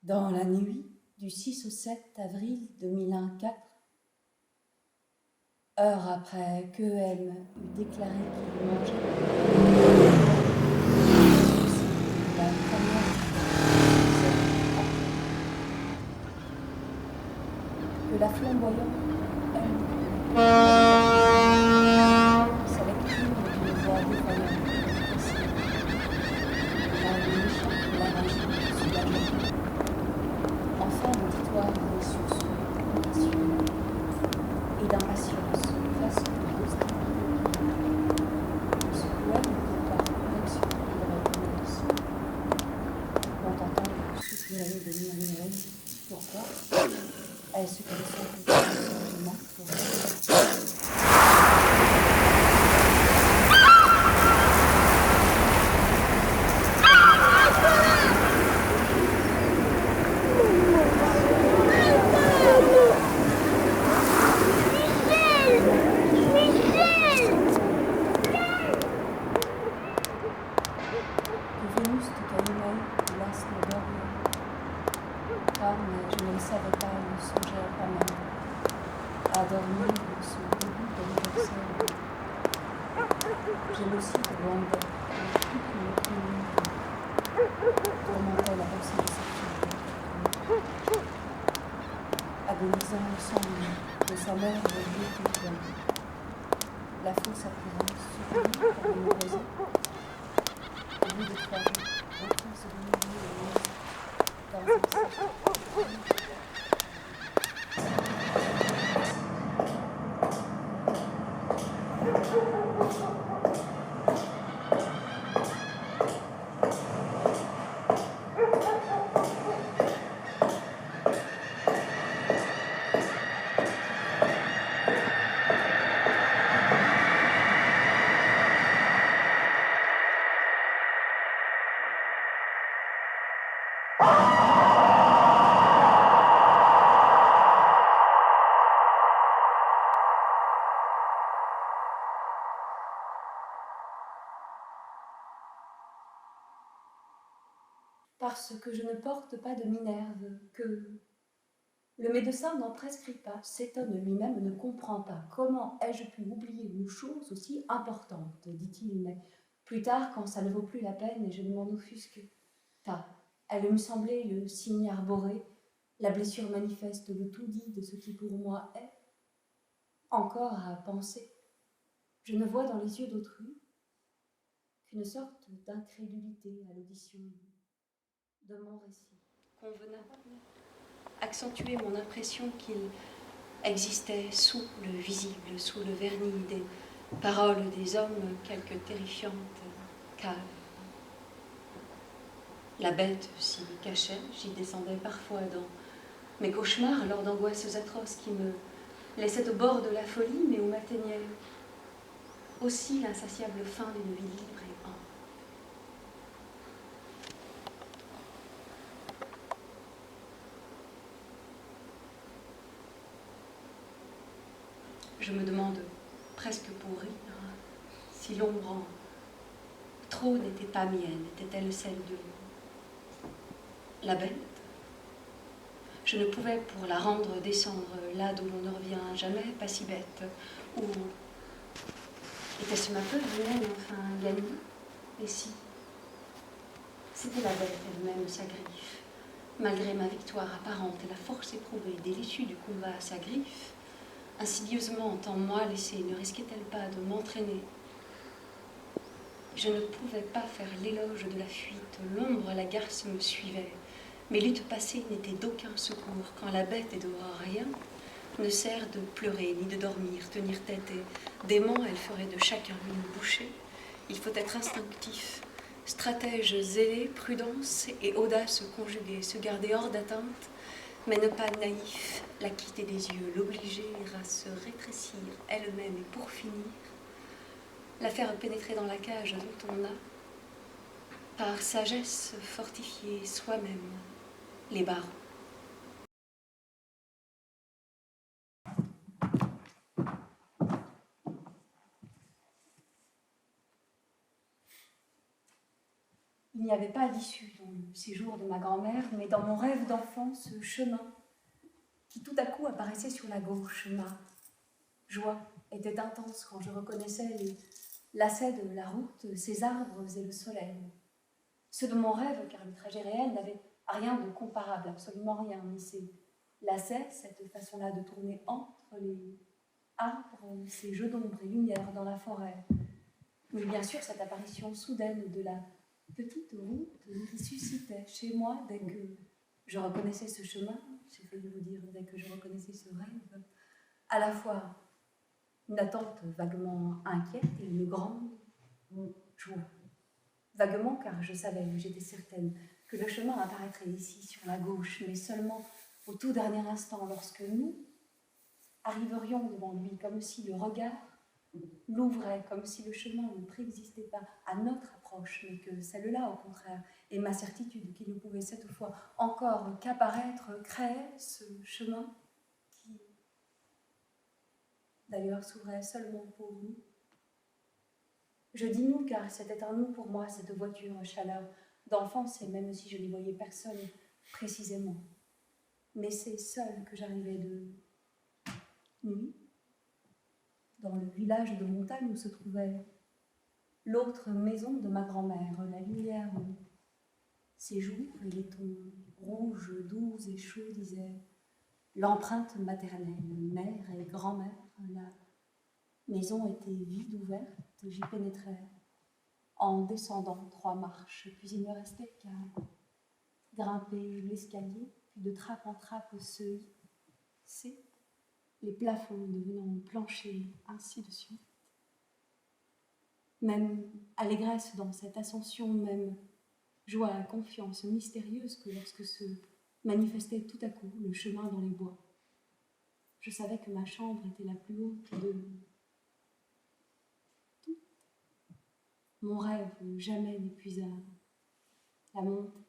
Dans la nuit du 6 au 7 avril 2004, heure après qu'EM eut déclaré qu'il mangeait la première que la flamboyante sa lecture d'une voix défaillante dans le méchant l'arrangement soulagement, enfin l'auditoire des sursauts passionnés et d'impatience presque d'hostilité. Ce poème compare l'action de la réponse. On t'entend soupirer de murmurer. Pourquoi? Est-ce qu'elle sent le changement pour mais je ne le savais pas, ne songeais pas même à dormir ce début d'anniversaire. Génocide rwandais, toute une communauté tourmentait la pensée de cette fille, agonisant ensemble de sa mère et de Dieu tout jeune. La fausse apparence soutenue par une rosée, au bout de 3 jours, retour se dénouer dans un cercle. Parce que je ne porte pas de Minerve, que le médecin n'en prescrit pas, s'étonne lui-même, ne comprend pas. Comment ai-je pu oublier une chose aussi importante, dit-il, mais plus tard, quand ça ne vaut plus la peine et je ne m'en offusque pas. Elle me semblait le signe arboré, la blessure manifeste, le tout dit de ce qui pour moi est. Encore à penser, je ne vois dans les yeux d'autrui qu'une sorte d'incrédulité à l'audition de mon récit. Convenable, accentuer mon impression qu'il existait sous le visible, sous le vernis des paroles des hommes, quelque terrifiantes caves. La bête s'y cachait, j'y descendais parfois dans mes cauchemars, lors d'angoisses atroces qui me laissaient au bord de la folie, mais où m'atteignait aussi l'insatiable faim d'une vie libre et ample. Je me demande, presque pour rire, si l'ombre en trop n'était pas mienne, était-elle celle de la bête? Je ne pouvais, pour la rendre descendre là d'où l'on ne revient jamais, pas si bête, ou était-ce ma peur humaine enfin gagnée? Et si c'était la bête elle-même, sa griffe, malgré ma victoire apparente et la force éprouvée dès l'issue du combat, sa griffe, insidieusement en moi laissée, ne risquait-elle pas de m'entraîner? Je ne pouvais pas faire l'éloge de la fuite, l'ombre, la garce me suivait. Mes luttes passées n'étaient d'aucun secours. Quand la bête est dehors, rien ne sert de pleurer ni de dormir, tenir tête et d'aimant, elle ferait de chacun une bouchée. Il faut être instinctif, stratège zélé, prudence et audace conjuguée, se garder hors d'atteinte, mais ne pas naïf, la quitter des yeux, l'obliger à se rétrécir elle-même et pour finir, la faire pénétrer dans la cage dont on a, par sagesse, fortifier soi-même les barreaux. Il n'y avait pas d'issue dans le séjour de ma grand-mère, mais dans mon rêve d'enfant, ce chemin qui tout à coup apparaissait sur la gauche. Ma joie était intense quand je reconnaissais les lacets de la route, ses arbres et le soleil. Ceux de mon rêve, car le trajet réel n'avait rien de comparable, absolument rien, mais ces lacets, cette façon-là de tourner entre les arbres, ces jeux d'ombre et lumière dans la forêt. Mais bien sûr, cette apparition soudaine de la petite route qui suscitait chez moi dès que je reconnaissais ce chemin, j'ai failli vous dire dès que je reconnaissais ce rêve, à la fois une attente vaguement inquiète et une grande joie. Vaguement, car je savais, j'étais certaine, que le chemin apparaîtrait ici, sur la gauche, mais seulement au tout dernier instant, lorsque nous arriverions devant lui, comme si le regard l'ouvrait, comme si le chemin ne préexistait pas à notre approche, mais que celle-là, au contraire, et ma certitude qu'il ne pouvait cette fois encore qu'apparaître, créait ce chemin qui, d'ailleurs, s'ouvrait seulement pour nous. Je dis nous, car c'était un nous pour moi, cette voiture chaleur d'enfance, et même si je n'y voyais personne précisément. Mais c'est seul que j'arrivais de nuit, dans le village de montagne où se trouvait l'autre maison de ma grand-mère. La lumière de ses joues et les tons rouges, doux et chauds disaient l'empreinte maternelle, mère et grand-mère. La maison était vide, ouverte, j'y pénétrais en descendant 3 marches, puis il ne restait qu'à grimper l'escalier, puis de trappe en trappe se hisser, les plafonds devenant planchers, ainsi de suite. Même allégresse dans cette ascension, même joie et confiance mystérieuse que lorsque se manifestait tout à coup le chemin dans les bois. Je savais que ma chambre était la plus haute de toutes. Mon rêve jamais n'épuisa la montée